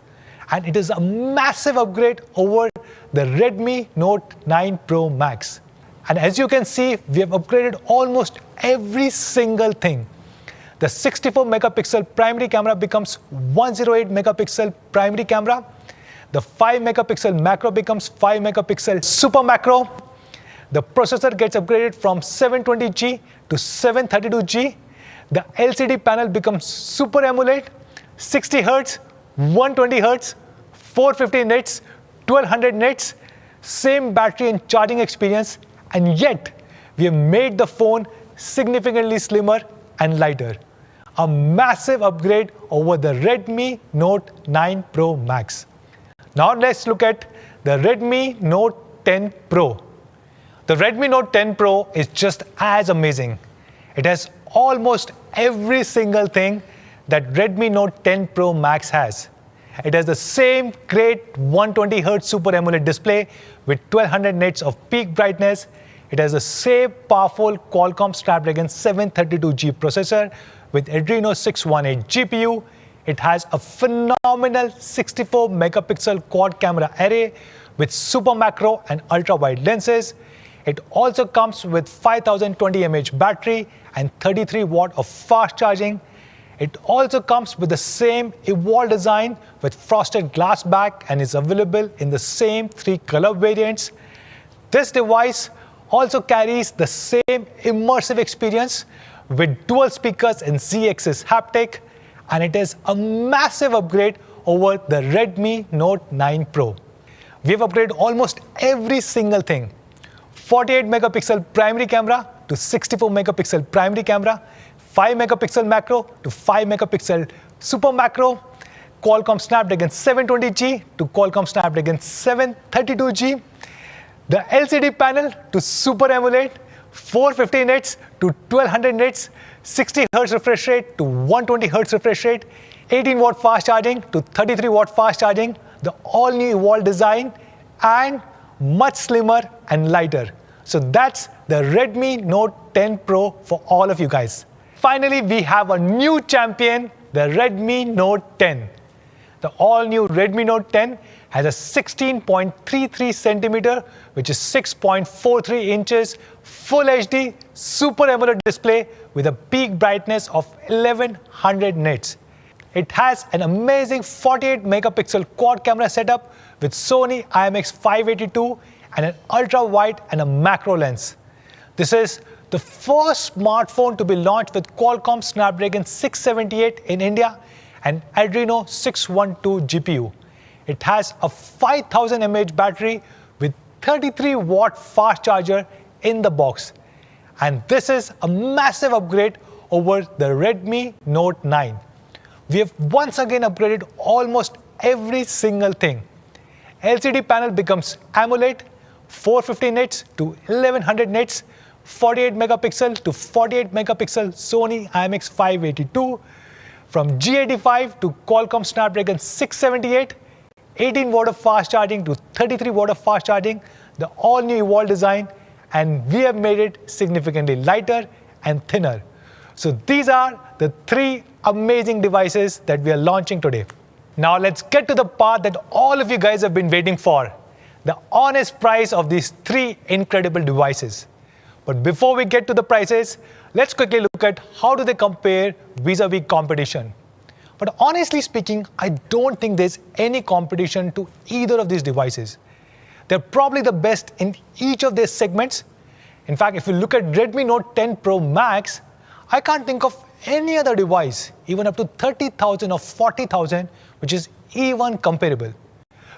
And it is a massive upgrade over the Redmi Note 9 Pro Max. And as you can see, we have upgraded almost every single thing. The 64 megapixel primary camera becomes 108 megapixel primary camera. The 5 megapixel macro becomes 5 megapixel super macro. The processor gets upgraded from 720G to 732G. The LCD panel becomes Super AMOLED, 60 Hz, 120 Hz, 450 nits, 1200 nits, same battery and charging experience, and yet we have made the phone significantly slimmer and lighter. A massive upgrade over the Redmi Note 9 Pro Max. Now let's look at the Redmi Note 10 Pro. The Redmi Note 10 Pro is just as amazing. It has almost every single thing that Redmi Note 10 Pro Max has. It has the same great 120Hz Super AMOLED display with 1200 nits of peak brightness. It has the same powerful Qualcomm Snapdragon 732G processor with Adreno 618 GPU. It has a phenomenal 64 megapixel quad camera array with super macro and ultra wide lenses. It also comes with 5020 mAh battery and 33 watt of fast charging. It also comes with the same evolved design with frosted glass back and is available in the same 3 color variants. This device also carries the same immersive experience with dual speakers and Z-axis haptic, and it is a massive upgrade over the Redmi Note 9 Pro. We have upgraded almost every single thing. 48 megapixel primary camera to 64 megapixel primary camera, 5 megapixel macro to 5 megapixel super macro, Qualcomm Snapdragon 720G to Qualcomm Snapdragon 732G, the LCD panel to Super AMOLED, 450 nits to 1200 nits, 60 Hz refresh rate to 120 Hz refresh rate, 18 watt fast charging to 33 watt fast charging, the all new evolved design, and much slimmer and lighter. So that's the Redmi Note 10 Pro for all of you guys. Finally, we have a new champion, the Redmi Note 10. The all-new Redmi Note 10 has a 16.33 centimeter, which is 6.43 inches, Full HD Super AMOLED display with a peak brightness of 1100 nits. It has an amazing 48 megapixel quad camera setup with Sony IMX582 and an ultra-wide and a macro lens. This is the first smartphone to be launched with Qualcomm Snapdragon 678 in India and Adreno 612 GPU. It has a 5000 mAh battery with 33 watt fast charger in the box. And this is a massive upgrade over the Redmi Note 9. We have once again upgraded almost every single thing. LCD panel becomes AMOLED, 450 nits to 1100 nits, 48 megapixel to 48 megapixel Sony IMX582, from G85 to Qualcomm Snapdragon 678, 18 watt of fast charging to 33 watt of fast charging, the all new evolved design, and we have made it significantly lighter and thinner. So these are the 3 amazing devices that we are launching today. Now let's get to the part that all of you guys have been waiting for, the honest price of these 3 incredible devices. But before we get to the prices, let's quickly look at how do they compare vis-a-vis competition. But honestly speaking, I don't think there's any competition to either of these devices. They're probably the best in each of their segments. In fact, if you look at Redmi Note 10 Pro Max, I can't think of any other device, even up to 30,000 or 40,000, which is even comparable.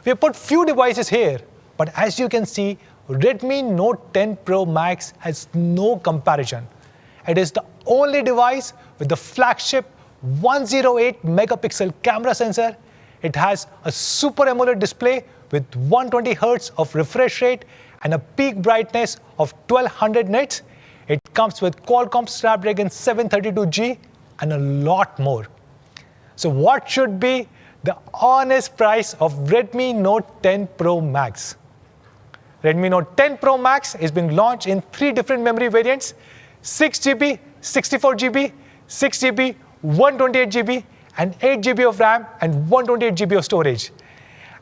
We have put few devices here, but as you can see, Redmi Note 10 Pro Max has no comparison. It is the only device with the flagship 108 megapixel camera sensor. It has a Super AMOLED display with 120 Hz of refresh rate and a peak brightness of 1200 nits. It comes with Qualcomm Snapdragon 732G and a lot more. So what should be the honest price of Redmi Note 10 Pro Max? Redmi Note 10 Pro Max is being launched in 3 different memory variants: 6GB, 64GB, 6GB, 128GB, and 8GB of RAM and 128GB of storage.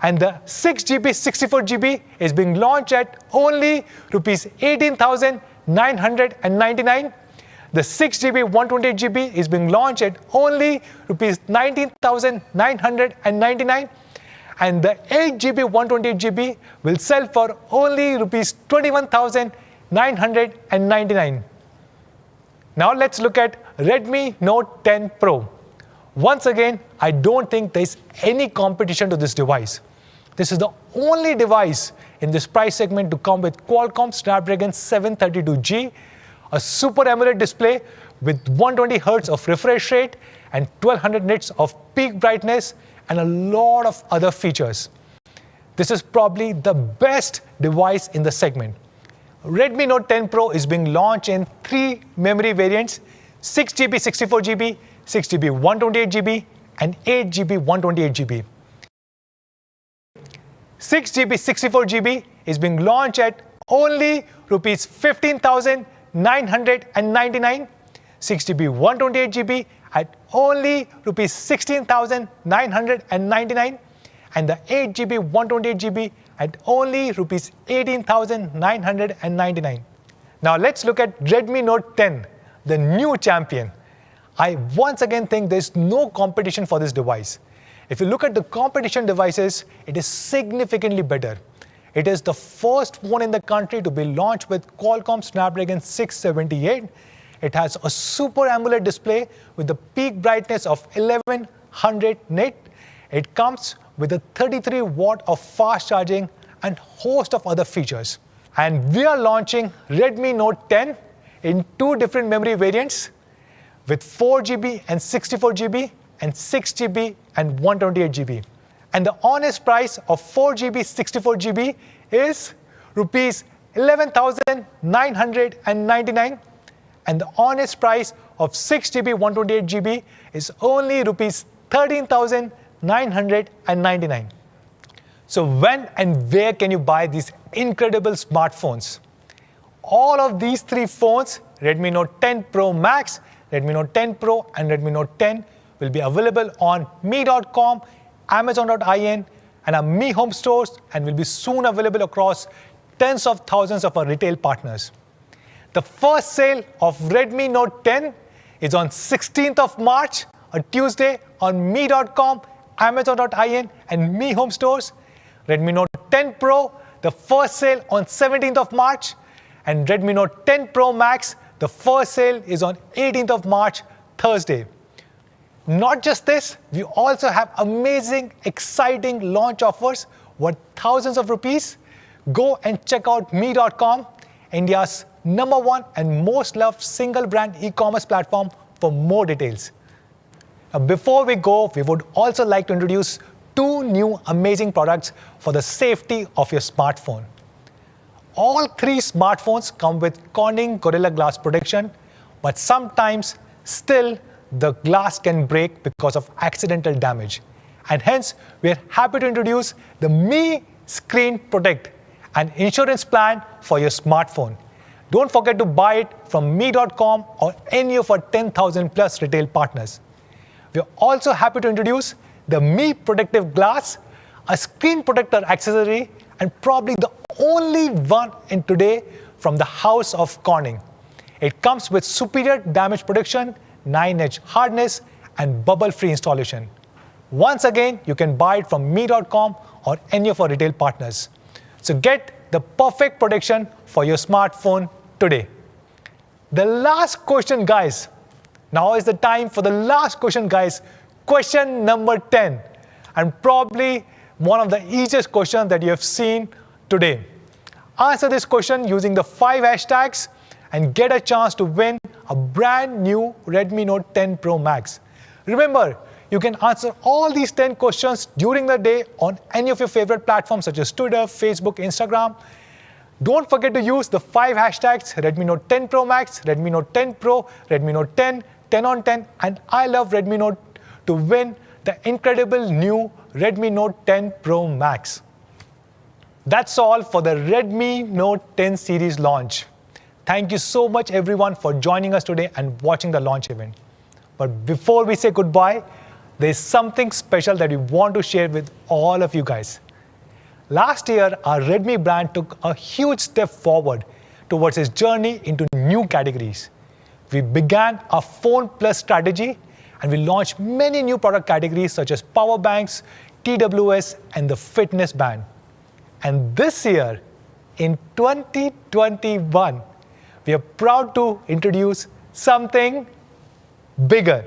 And the 6GB, 64GB is being launched at only rupees 18,999. The 6GB, 128GB is being launched at only rupees 19,999. And the 8GB, 128GB will sell for only rupees 21,999. Now let's look at Redmi Note 10 Pro. Once again, I don't think there's any competition to this device. This is the only device in this price segment to come with Qualcomm Snapdragon 732G, a Super AMOLED display with 120 Hz of refresh rate and 1200 nits of peak brightness and a lot of other features. This is probably the best device in the segment. Redmi Note 10 Pro is being launched in 3 memory variants: 6GB 64GB, 6GB 128GB, and 8GB 128GB. 6GB 64GB is being launched at only Rs 15,999, 6GB 128GB at only Rs 16,999, and the 8GB 128GB at only Rs 18,999. Now let's look at Redmi Note 10, the new champion. I once again think there's no competition for this device. If you look at the competition devices, it is significantly better. It is the first phone in the country to be launched with Qualcomm Snapdragon 678. It has a Super AMOLED display with the peak brightness of 1100 nit. It comes with a 33 watt of fast charging and host of other features. And we are launching Redmi Note 10 in 2 different memory variants with 4GB and 64GB and 6GB and 128GB. And the honest price of 4GB 64GB is Rs 11,999, and the honest price of 6GB 128GB is only Rs 13,999. So when and where can you buy these incredible smartphones? All of these 3 phones, Redmi Note 10 Pro Max, Redmi Note 10 Pro and Redmi Note 10, will be available on me.com, Amazon.in, and our Mi Home stores, and will be soon available across tens of thousands of our retail partners. The first sale of Redmi Note 10 is on 16th of March, a Tuesday, on me.com, Amazon.in, and Mi Home stores. Redmi Note 10 Pro, the first sale on 17th of March, and Redmi Note 10 Pro Max, the first sale is on 18th of March, Thursday. Not just this, we also have amazing, exciting launch offers worth thousands of rupees. Go and check out me.com, India's #1 and most loved single brand e-commerce platform, for more details. Now, before we go, we would also like to introduce 2 new amazing products for the safety of your smartphone. All 3 smartphones come with Corning Gorilla Glass protection, but sometimes still the glass can break because of accidental damage. And hence, we are happy to introduce the Mi Screen Protect, an insurance plan for your smartphone. Don't forget to buy it from me.com or any of our 10,000 plus retail partners. We are also happy to introduce the Mi Protective Glass, a screen protector accessory, and probably the only one in today from the house of Corning. It comes with superior damage protection, 9-edge hardness, and bubble-free installation. Once again, you can buy it from me.com or any of our retail partners. So get the perfect protection for your smartphone today. The last question, guys. Now is the time for the last question, guys. Question number 10, and probably one of the easiest questions that you have seen today. Answer this question using the 5 hashtags and get a chance to win a brand new Redmi Note 10 Pro Max. Remember, you can answer all these 10 questions during the day on any of your favorite platforms such as Twitter, Facebook, Instagram. Don't forget to use the 5 hashtags Redmi Note 10 Pro Max, Redmi Note 10 Pro, Redmi Note 10, 10 on 10, and I love Redmi Note to win the incredible new Redmi Note 10 Pro Max. That's all for the Redmi Note 10 series launch. Thank you so much everyone for joining us today and watching the launch event. But before we say goodbye, there's something special that we want to share with all of you guys. Last year, our Redmi brand took a huge step forward towards its journey into new categories. We began our Phone Plus strategy, and we launched many new product categories such as power banks, TWS, and the fitness band. And this year, in 2021, we are proud to introduce something bigger.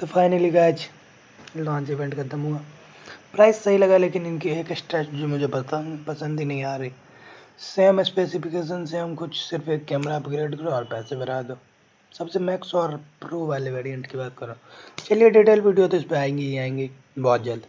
तो finally guys launch event खत्म हुआ। Price सही लगा, लेकिन इनकी एक stretch जो मुझे पसंद ही नहीं आ रही। सेम स्पेसिफिकेशन से हम कुछ सिर्फ एक कैमरा अपग्रेड करो और पैसे बढ़ा दो। सबसे मैक्स और प्रो वाले वेरिएंट की बात करो। चलिए डिटेल वीडियो तो इस पर आएंगी ही आएंगी बहुत जल्द।